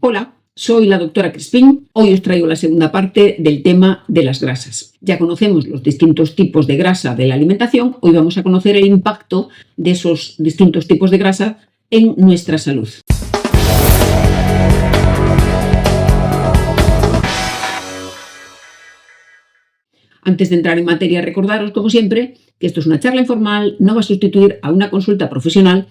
Hola, soy la doctora Crispín. Hoy os traigo la segunda parte del tema de las grasas. Ya conocemos los distintos tipos de grasa de la alimentación. Hoy vamos a conocer el impacto de esos distintos tipos de grasa en nuestra salud. Antes de entrar en materia, recordaros, como siempre, que esto es una charla informal, no va a sustituir a una consulta profesional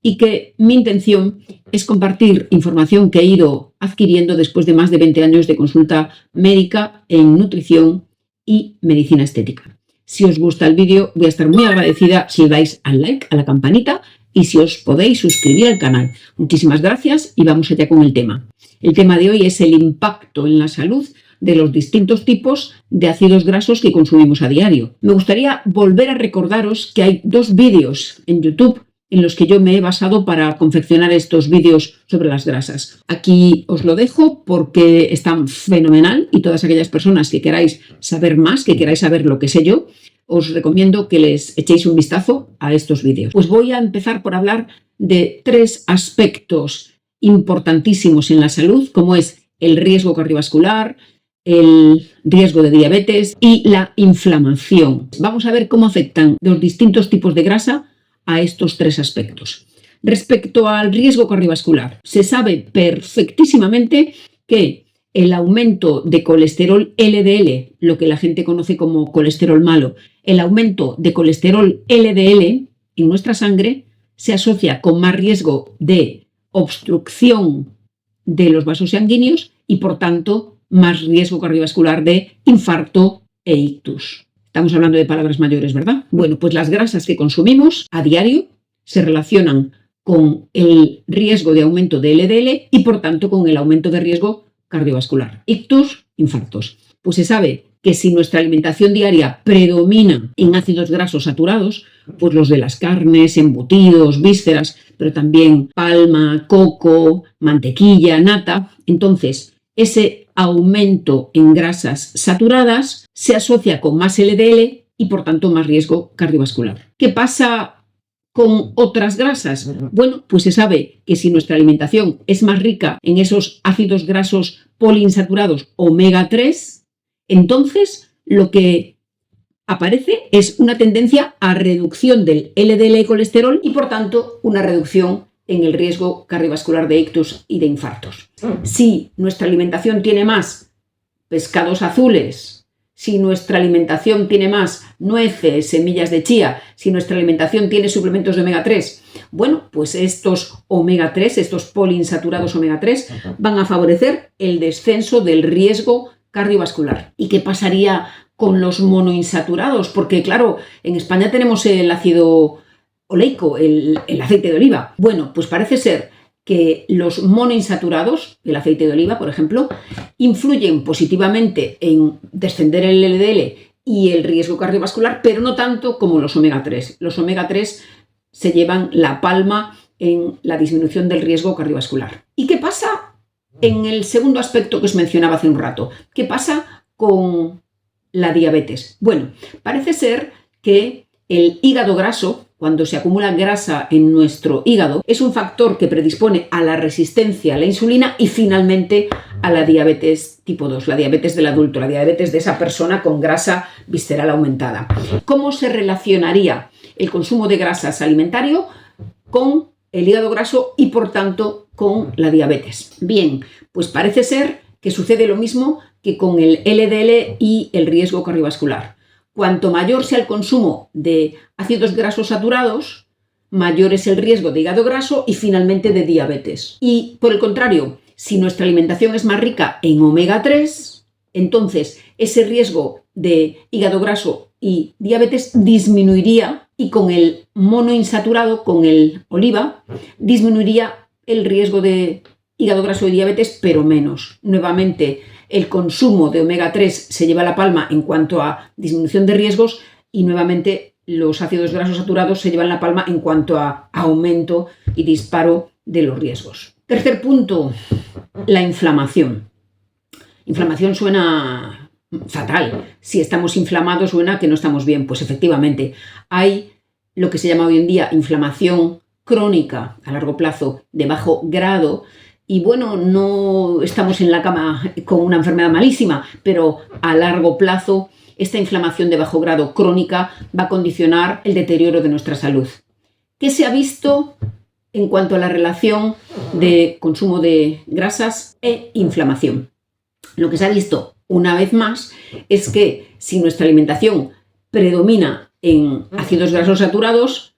y que mi intención es compartir información que he ido adquiriendo después de más de 20 años de consulta médica en nutrición y medicina estética. Si os gusta el vídeo, voy a estar muy agradecida si dais al like, a la campanita y si os podéis suscribir al canal. Muchísimas gracias y vamos allá con el tema. El tema de hoy es el impacto en la salud de los distintos tipos de ácidos grasos que consumimos a diario. Me gustaría volver a recordaros que hay dos vídeos en YouTube en los que yo me he basado para confeccionar estos vídeos sobre las grasas. Aquí os lo dejo porque están fenomenal y todas aquellas personas que queráis saber más, que queráis saber lo que sé yo, os recomiendo que les echéis un vistazo a estos vídeos. Pues voy a empezar por hablar de tres aspectos importantísimos en la salud, como es el riesgo cardiovascular, el riesgo de diabetes y la inflamación. Vamos a ver cómo afectan los distintos tipos de grasa a estos tres aspectos. Respecto al riesgo cardiovascular, se sabe perfectísimamente que el aumento de colesterol LDL, lo que la gente conoce como colesterol malo, el aumento de colesterol LDL en nuestra sangre se asocia con más riesgo de obstrucción de los vasos sanguíneos y, por tanto, más riesgo cardiovascular de infarto e ictus. Estamos hablando de palabras mayores, ¿verdad? Bueno, pues las grasas que consumimos a diario se relacionan con el riesgo de aumento de LDL y, por tanto, con el aumento de riesgo cardiovascular. Ictus, infartos. Pues se sabe que si nuestra alimentación diaria predomina en ácidos grasos saturados, pues los de las carnes, embutidos, vísceras, pero también palma, coco, mantequilla, nata, entonces ese aumento en grasas saturadas se asocia con más LDL y, por tanto, más riesgo cardiovascular. ¿Qué pasa con otras grasas? Bueno, pues se sabe que si nuestra alimentación es más rica en esos ácidos grasos poliinsaturados omega 3, entonces lo que aparece es una tendencia a reducción del LDL y colesterol y, por tanto, una reducción en el riesgo cardiovascular de ictus y de infartos. Si nuestra alimentación tiene más pescados azules, si nuestra alimentación tiene más nueces, semillas de chía, si nuestra alimentación tiene suplementos de omega 3, bueno, pues estos omega 3, estos poliinsaturados omega 3, van a favorecer el descenso del riesgo cardiovascular. ¿Y qué pasaría con los monoinsaturados? Porque, claro, en España tenemos el ácido oleico, el aceite de oliva. Bueno, pues parece ser que los monoinsaturados, el aceite de oliva, por ejemplo, influyen positivamente en descender el LDL y el riesgo cardiovascular, pero no tanto como los omega 3. Los omega 3 se llevan la palma en la disminución del riesgo cardiovascular. ¿Y qué pasa en el segundo aspecto que os mencionaba hace un rato? ¿Qué pasa con la diabetes? Bueno, parece ser que el hígado graso, cuando se acumula grasa en nuestro hígado, es un factor que predispone a la resistencia a la insulina y finalmente a la diabetes tipo 2, la diabetes del adulto, la diabetes de esa persona con grasa visceral aumentada. ¿Cómo se relacionaría el consumo de grasas alimentario con el hígado graso y, por tanto, con la diabetes? Bien, pues parece ser que sucede lo mismo que con el LDL y el riesgo cardiovascular. Cuanto mayor sea el consumo de ácidos grasos saturados, mayor es el riesgo de hígado graso y finalmente de diabetes. Y por el contrario, si nuestra alimentación es más rica en omega 3, entonces ese riesgo de hígado graso y diabetes disminuiría y con el monoinsaturado, con el oliva, disminuiría el riesgo de hígado graso y diabetes, pero menos. Nuevamente, el consumo de omega 3 se lleva la palma en cuanto a disminución de riesgos y nuevamente los ácidos grasos saturados se llevan la palma en cuanto a aumento y disparo de los riesgos. Tercer punto, la inflamación. Inflamación suena fatal. Si estamos inflamados suena que no estamos bien. Pues efectivamente, hay lo que se llama hoy en día inflamación crónica a largo plazo de bajo grado y bueno, no estamos en la cama con una enfermedad malísima, pero a largo plazo esta inflamación de bajo grado crónica va a condicionar el deterioro de nuestra salud. ¿Qué se ha visto en cuanto a la relación de consumo de grasas e inflamación? Lo que se ha visto una vez más es que si nuestra alimentación predomina en ácidos grasos saturados,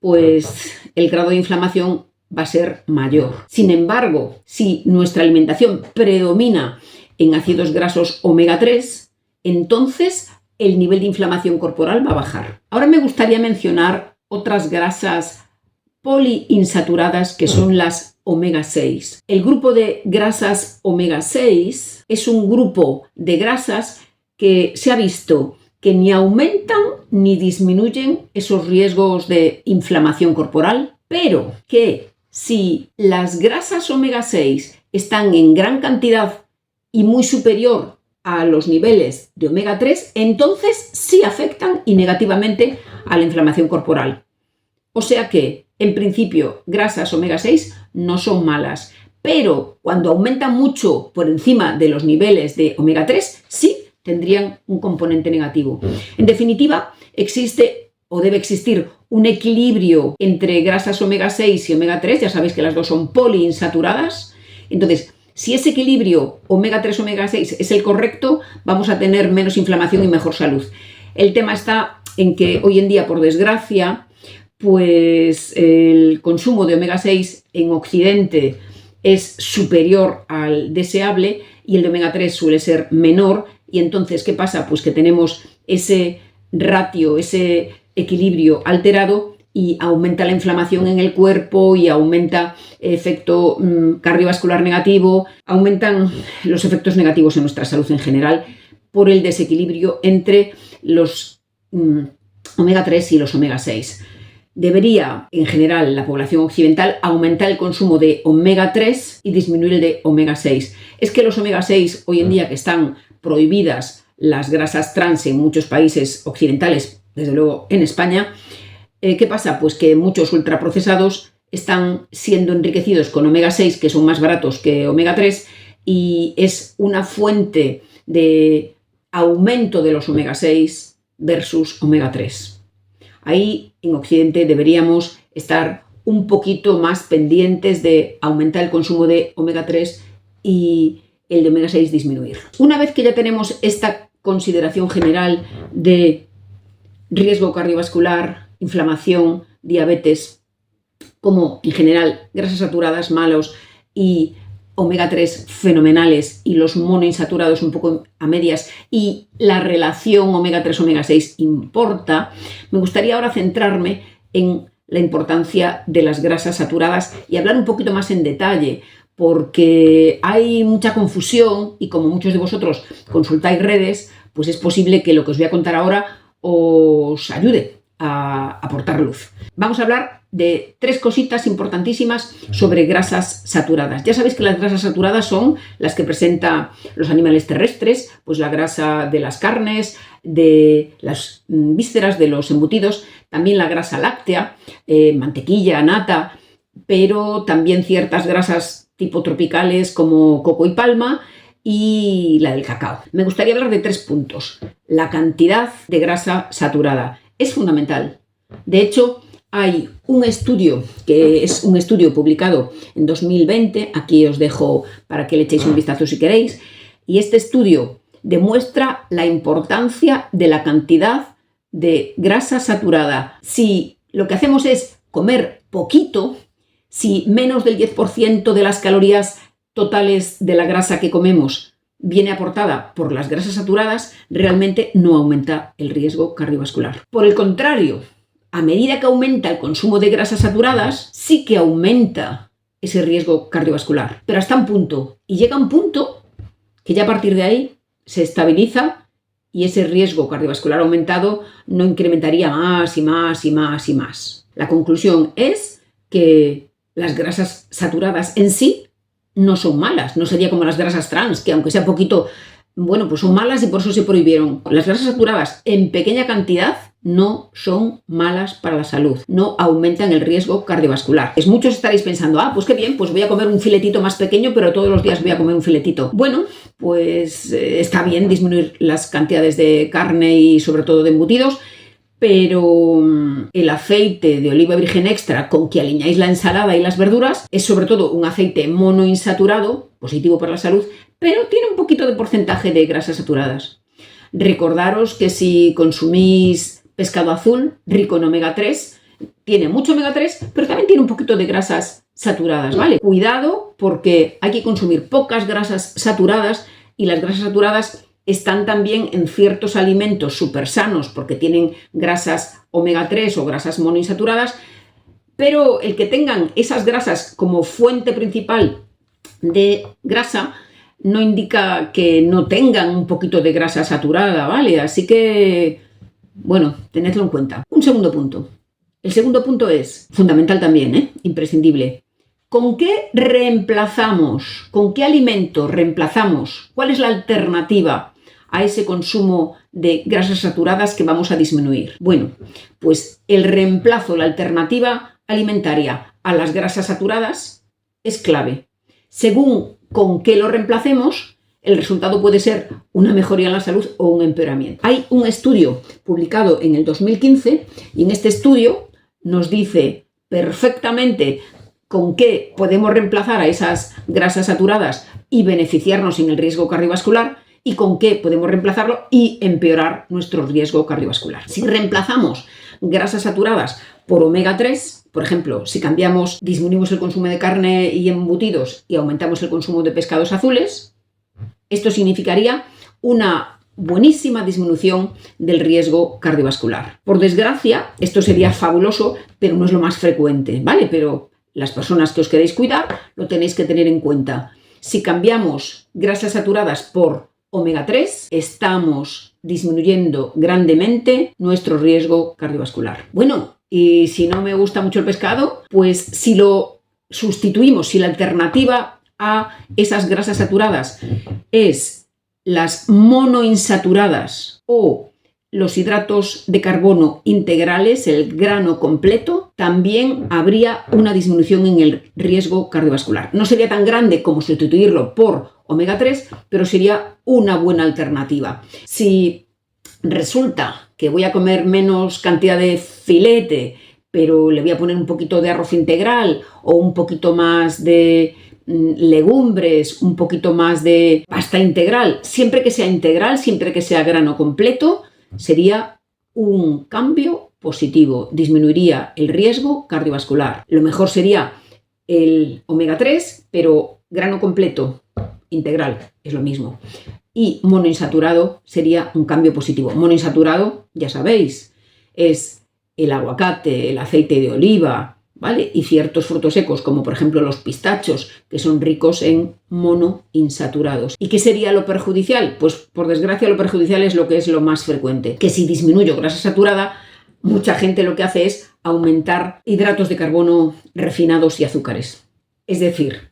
pues el grado de inflamación va a ser mayor. Sin embargo, si nuestra alimentación predomina en ácidos grasos omega 3, entonces el nivel de inflamación corporal va a bajar. Ahora me gustaría mencionar otras grasas poliinsaturadas que son las omega 6. El grupo de grasas omega 6 es un grupo de grasas que se ha visto que ni aumentan ni disminuyen esos riesgos de inflamación corporal, pero que si las grasas omega 6 están en gran cantidad y muy superior a los niveles de omega 3, entonces sí afectan y negativamente a la inflamación corporal. O sea que, en principio, grasas omega 6 no son malas, pero cuando aumentan mucho por encima de los niveles de omega 3, sí tendrían un componente negativo. En definitiva, existe o debe existir un equilibrio entre grasas omega 6 y omega 3, ya sabéis que las dos son poliinsaturadas. Entonces, si ese equilibrio omega 3, omega 6 es el correcto, vamos a tener menos inflamación y mejor salud. El tema está en que hoy en día, por desgracia, pues el consumo de omega 6 en Occidente es superior al deseable y el de omega 3 suele ser menor. Y entonces, ¿qué pasa? Pues que tenemos ese ratio, ese equilibrio alterado y aumenta la inflamación en el cuerpo y aumenta el efecto cardiovascular negativo, aumentan los efectos negativos en nuestra salud en general por el desequilibrio entre los omega 3 y los omega 6. Debería, en general, la población occidental aumentar el consumo de omega 3 y disminuir el de omega 6. Es que los omega 6, hoy en día que están prohibidas las grasas trans en muchos países occidentales, desde luego en España, ¿qué pasa? Pues que muchos ultraprocesados están siendo enriquecidos con omega 6, que son más baratos que omega 3, y es una fuente de aumento de los omega 6 versus omega 3. Ahí en Occidente deberíamos estar un poquito más pendientes de aumentar el consumo de omega 3 y el de omega 6 disminuir. Una vez que ya tenemos esta consideración general de riesgo cardiovascular, inflamación, diabetes, como en general grasas saturadas malos y omega 3 fenomenales y los monoinsaturados un poco a medias y la relación omega 3 omega 6 importa, me gustaría ahora centrarme en la importancia de las grasas saturadas y hablar un poquito más en detalle, porque hay mucha confusión y como muchos de vosotros consultáis redes, pues es posible que lo que os voy a contar ahora os ayude a aportar luz. Vamos a hablar de 3 cositas importantísimas sobre grasas saturadas. Ya sabéis que las grasas saturadas son las que presentan los animales terrestres, pues la grasa de las carnes, de las vísceras, de los embutidos, también la grasa láctea, mantequilla, nata, pero también ciertas grasas tipo tropicales como coco y palma y la del cacao. Me gustaría hablar de 3 puntos. La cantidad de grasa saturada es fundamental. De hecho, hay un estudio, que es un estudio publicado en 2020, aquí os dejo para que le echéis un vistazo si queréis, y este estudio demuestra la importancia de la cantidad de grasa saturada. Si lo que hacemos es comer poquito, si menos del 10% de las calorías totales de la grasa que comemos viene aportada por las grasas saturadas, realmente no aumenta el riesgo cardiovascular. Por el contrario, a medida que aumenta el consumo de grasas saturadas, sí que aumenta ese riesgo cardiovascular, pero hasta un punto. Y llega un punto que ya a partir de ahí se estabiliza y ese riesgo cardiovascular aumentado no incrementaría más y más y más y más. La conclusión es que las grasas saturadas en sí no son malas, no sería como las grasas trans, que aunque sea poquito, bueno, pues son malas y por eso se prohibieron. Las grasas saturadas en pequeña cantidad no son malas para la salud, no aumentan el riesgo cardiovascular. Muchos estaréis pensando, pues qué bien, pues voy a comer un filetito más pequeño, pero todos los días voy a comer un filetito. Bueno, pues está bien disminuir las cantidades de carne y sobre todo de embutidos, pero el aceite de oliva virgen extra con que aliñáis la ensalada y las verduras es sobre todo un aceite monoinsaturado, positivo para la salud, pero tiene un poquito de porcentaje de grasas saturadas. Recordaros que si consumís pescado azul rico en omega 3, tiene mucho omega 3, pero también tiene un poquito de grasas saturadas, ¿vale? Cuidado, porque hay que consumir pocas grasas saturadas, y las grasas saturadas están también en ciertos alimentos súper sanos porque tienen grasas omega 3 o grasas monoinsaturadas, pero el que tengan esas grasas como fuente principal de grasa no indica que no tengan un poquito de grasa saturada, ¿vale? Así que, bueno, tenedlo en cuenta. Un segundo punto. El segundo punto es fundamental también, imprescindible. ¿Con qué reemplazamos? ¿Con qué alimento reemplazamos? ¿Cuál es la alternativa a ese consumo de grasas saturadas que vamos a disminuir? Bueno, pues el reemplazo, la alternativa alimentaria a las grasas saturadas es clave. Según con qué lo reemplacemos, el resultado puede ser una mejoría en la salud o un empeoramiento. Hay un estudio publicado en el 2015 y en este estudio nos dice perfectamente con qué podemos reemplazar a esas grasas saturadas y beneficiarnos en el riesgo cardiovascular, y con qué podemos reemplazarlo y empeorar nuestro riesgo cardiovascular. Si reemplazamos grasas saturadas por omega 3, por ejemplo, si disminuimos el consumo de carne y embutidos y aumentamos el consumo de pescados azules, esto significaría una buenísima disminución del riesgo cardiovascular. Por desgracia, esto sería fabuloso, pero no es lo más frecuente, ¿vale? Pero las personas que os queréis cuidar lo tenéis que tener en cuenta. Si cambiamos grasas saturadas por omega 3, estamos disminuyendo grandemente nuestro riesgo cardiovascular. Bueno, y si no me gusta mucho el pescado, pues si lo sustituimos, si la alternativa a esas grasas saturadas es las monoinsaturadas o los hidratos de carbono integrales, el grano completo, también habría una disminución en el riesgo cardiovascular. No sería tan grande como sustituirlo por omega 3, pero sería una buena alternativa. Si resulta que voy a comer menos cantidad de filete, pero le voy a poner un poquito de arroz integral o un poquito más de legumbres, un poquito más de pasta integral, siempre que sea integral, siempre que sea grano completo, sería un cambio positivo, disminuiría el riesgo cardiovascular. Lo mejor sería el omega 3, pero grano completo, integral, es lo mismo. Y monoinsaturado sería un cambio positivo. Monoinsaturado, ya sabéis, es el aguacate, el aceite de oliva, ¿vale? Y ciertos frutos secos, como por ejemplo los pistachos, que son ricos en monoinsaturados. ¿Y qué sería lo perjudicial? Pues por desgracia lo perjudicial es lo que es lo más frecuente, que si disminuyo grasa saturada, mucha gente lo que hace es aumentar hidratos de carbono refinados y azúcares. Es decir,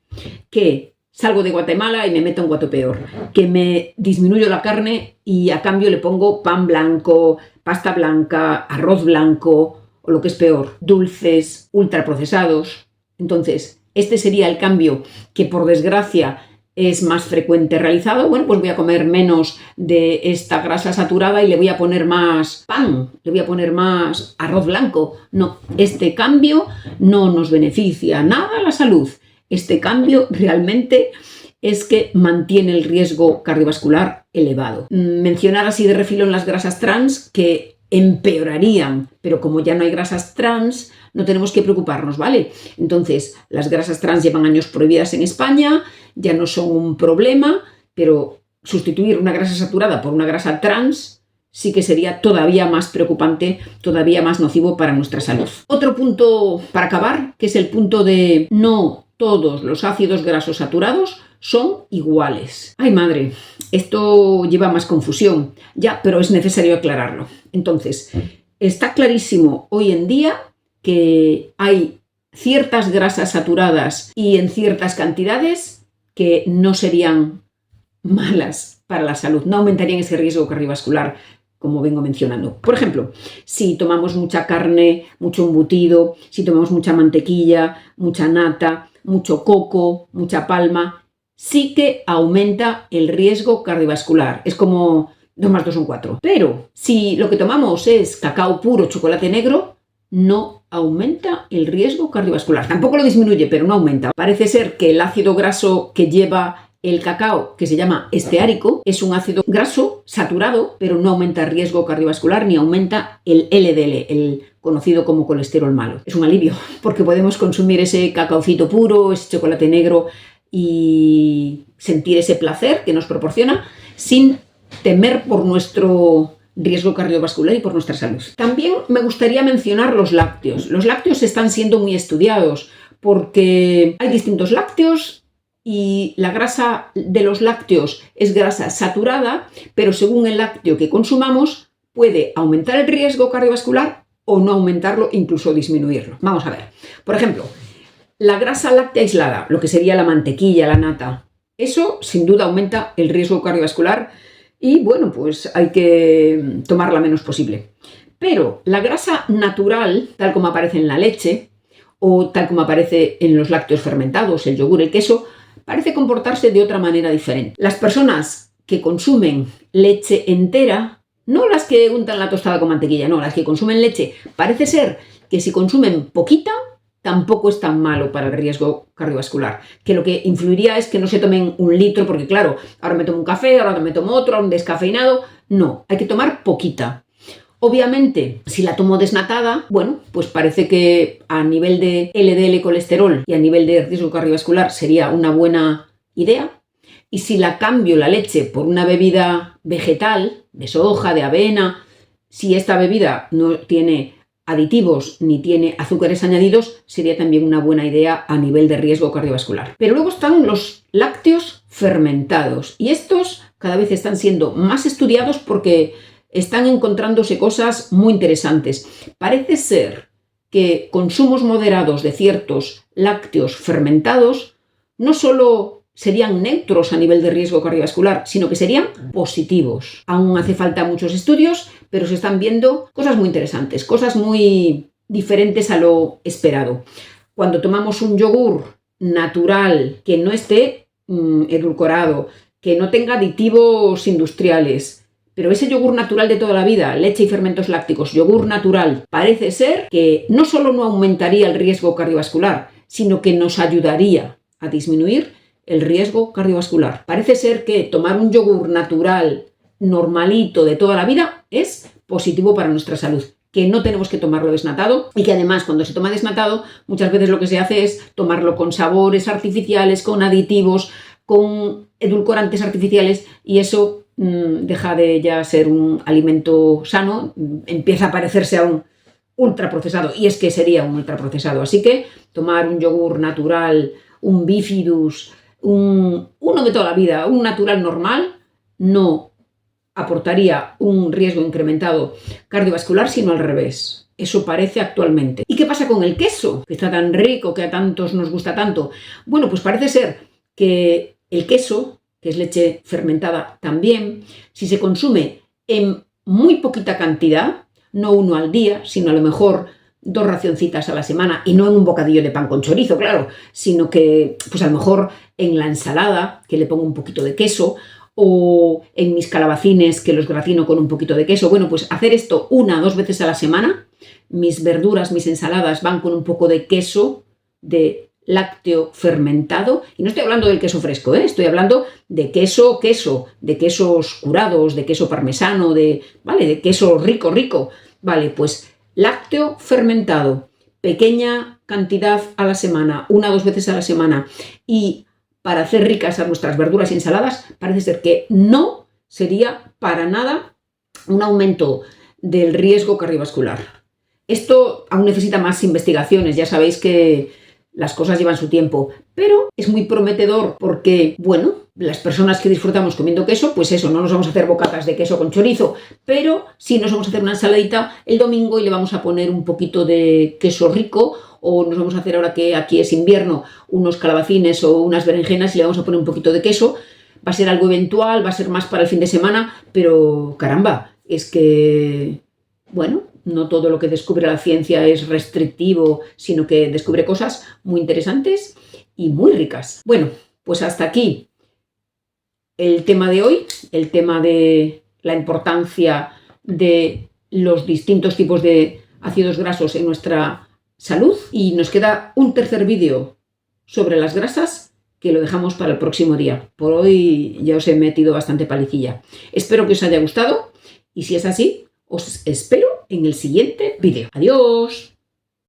que salgo de Guatemala y me meto en Guatepeor, que me disminuyo la carne y a cambio le pongo pan blanco, pasta blanca, arroz blanco, o lo que es peor, dulces, ultraprocesados. Entonces, este sería el cambio que por desgracia es más frecuente realizado. Bueno, pues voy a comer menos de esta grasa saturada y le voy a poner más pan, le voy a poner más arroz blanco. No, este cambio no nos beneficia nada a la salud. Este cambio realmente es que mantiene el riesgo cardiovascular elevado. Mencionar así de refilón las grasas trans, que empeorarían, pero como ya no hay grasas trans, no tenemos que preocuparnos, ¿vale? Entonces, las grasas trans llevan años prohibidas en España, ya no son un problema, pero sustituir una grasa saturada por una grasa trans sí que sería todavía más preocupante, todavía más nocivo para nuestra salud. Otro punto para acabar, que es el punto de no todos los ácidos grasos saturados son iguales. ¡Ay, madre! Esto lleva más confusión, ya, pero es necesario aclararlo. Entonces, está clarísimo hoy en día que hay ciertas grasas saturadas y en ciertas cantidades que no serían malas para la salud, no aumentarían ese riesgo cardiovascular, como vengo mencionando. Por ejemplo, si tomamos mucha carne, mucho embutido, si tomamos mucha mantequilla, mucha nata, mucho coco, mucha palma, sí que aumenta el riesgo cardiovascular. Es como 2 más 2 son 4. Pero si lo que tomamos es cacao puro, chocolate negro, no aumenta el riesgo cardiovascular. Tampoco lo disminuye, pero no aumenta. Parece ser que el ácido graso que lleva el cacao, que se llama esteárico, es un ácido graso saturado, pero no aumenta el riesgo cardiovascular ni aumenta el LDL, el conocido como colesterol malo. Es un alivio, porque podemos consumir ese cacaocito puro, ese chocolate negro y sentir ese placer que nos proporciona sin temer por nuestro riesgo cardiovascular y por nuestra salud. También me gustaría mencionar los lácteos. Los lácteos están siendo muy estudiados porque hay distintos lácteos y la grasa de los lácteos es grasa saturada, pero según el lácteo que consumamos puede aumentar el riesgo cardiovascular o no aumentarlo, incluso disminuirlo. Vamos a ver. Por ejemplo, la grasa láctea aislada, lo que sería la mantequilla, la nata, eso sin duda aumenta el riesgo cardiovascular y bueno, pues hay que tomarla menos posible. Pero la grasa natural, tal como aparece en la leche o tal como aparece en los lácteos fermentados, el yogur, el queso, parece comportarse de otra manera diferente. Las personas que consumen leche entera, no las que untan la tostada con mantequilla, no, las que consumen leche, parece ser que si consumen poquita, tampoco es tan malo para el riesgo cardiovascular. Que lo que influiría es que no se tomen 1 litro, porque claro, ahora me tomo un café, ahora me tomo otro, un descafeinado. No, hay que tomar poquita. Obviamente, si la tomo desnatada, bueno, pues parece que a nivel de LDL colesterol y a nivel de riesgo cardiovascular sería una buena idea. Y si la cambio la leche por una bebida vegetal, de soja, de avena, si esta bebida no tiene aditivos ni tiene azúcares añadidos, sería también una buena idea a nivel de riesgo cardiovascular. Pero luego están los lácteos fermentados y estos cada vez están siendo más estudiados porque están encontrándose cosas muy interesantes. Parece ser que consumos moderados de ciertos lácteos fermentados no solo serían neutros a nivel de riesgo cardiovascular, sino que serían positivos. Aún hace falta muchos estudios, pero se están viendo cosas muy interesantes, cosas muy diferentes a lo esperado. Cuando tomamos un yogur natural que no esté edulcorado, que no tenga aditivos industriales, pero ese yogur natural de toda la vida, leche y fermentos lácticos, yogur natural, parece ser que no solo no aumentaría el riesgo cardiovascular, sino que nos ayudaría a disminuir el riesgo cardiovascular. Parece ser que tomar un yogur natural normalito de toda la vida es positivo para nuestra salud, que no tenemos que tomarlo desnatado y que además cuando se toma desnatado muchas veces lo que se hace es tomarlo con sabores artificiales, con aditivos, con edulcorantes artificiales y eso deja de ya ser un alimento sano, empieza a parecerse a un ultraprocesado y es que sería un ultraprocesado. Así que tomar un yogur natural, un bifidus, uno de toda la vida, un natural normal, no aportaría un riesgo incrementado cardiovascular, sino al revés. Eso parece actualmente. ¿Y qué pasa con el queso? Que está tan rico, que a tantos nos gusta tanto. Bueno, pues parece ser que el queso, que es leche fermentada también, si se consume en muy poquita cantidad, no 1 al día, sino a lo mejor 2 racioncitas a la semana y no en un bocadillo de pan con chorizo, claro, sino que pues a lo mejor en la ensalada, que le pongo un poquito de queso, o en mis calabacines que los gratino con un poquito de queso. Bueno, pues hacer esto 1 o 2 veces a la semana, mis verduras, mis ensaladas van con un poco de queso, de lácteo fermentado, y no estoy hablando del queso fresco, estoy hablando de queso, de quesos curados, de queso parmesano, de queso rico, vale, pues lácteo fermentado, pequeña cantidad a la semana, 1 o 2 veces a la semana, y para hacer ricas a nuestras verduras y ensaladas, parece ser que no sería para nada un aumento del riesgo cardiovascular. Esto aún necesita más investigaciones, ya sabéis que las cosas llevan su tiempo, pero es muy prometedor porque, bueno, las personas que disfrutamos comiendo queso, pues eso, no nos vamos a hacer bocatas de queso con chorizo, pero sí nos vamos a hacer una ensaladita el domingo y le vamos a poner un poquito de queso rico, o nos vamos a hacer, ahora que aquí es invierno, unos calabacines o unas berenjenas y le vamos a poner un poquito de queso. Va a ser algo eventual, va a ser más para el fin de semana, pero caramba, es que, bueno, no todo lo que descubre la ciencia es restrictivo, sino que descubre cosas muy interesantes y muy ricas. Bueno, pues hasta aquí el tema de hoy, el tema de la importancia de los distintos tipos de ácidos grasos en nuestra salud. Y nos queda un tercer vídeo sobre las grasas que lo dejamos para el próximo día. Por hoy ya os he metido bastante palicilla. Espero que os haya gustado y si es así, os espero en el siguiente vídeo. ¡Adiós!